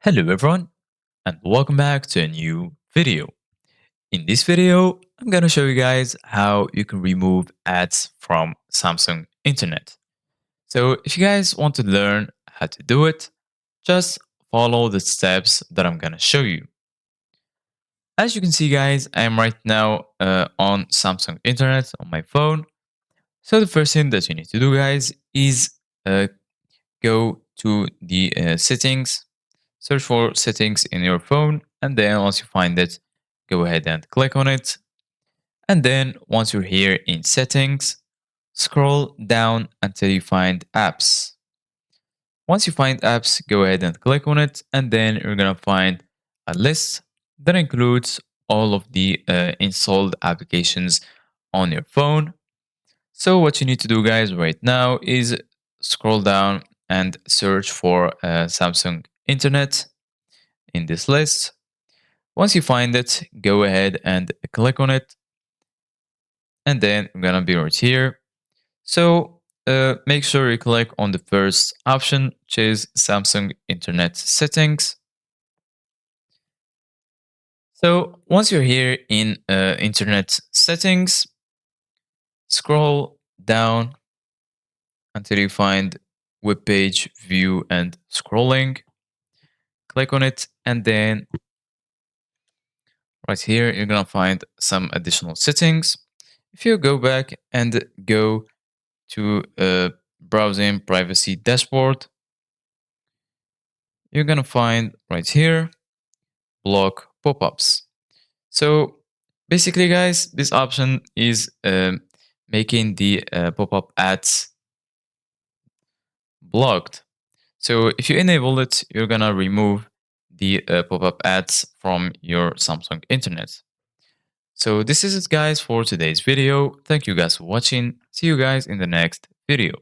Hello everyone and welcome back to a new video. In this video, I'm gonna show you guys how you can remove ads from Samsung Internet. So if you guys want to learn how to do it, just follow the steps that I'm gonna show you. As you can see guys, I am right now on Samsung Internet on my phone. So the first thing that you need to do guys is uh, go to the settings. Search for settings in your phone, and then once you find it, go ahead and click on it. And then once you're here in settings, scroll down until you find apps. Once you find apps, go ahead and click on it, and then you're gonna find a list that includes all of the installed applications on your phone. So what you need to do guys right now is scroll down and search for Samsung Internet in this list. Once you find it, go ahead and click on it. And then I'm gonna be right here. So make sure you click on the first option, which is Samsung Internet Settings. So once you're here in Internet Settings, scroll down until you find Web Page View and Scrolling. Click on it, and then right here, you're gonna find some additional settings. If you go back and go to browsing privacy dashboard, you're gonna find right here block pop-ups. So basically guys, this option is making the pop-up ads blocked. So if you enable it, you're gonna remove the pop-up ads from your Samsung Internet. So this is it guys for today's video. Thank you guys for watching. See you guys in the next video.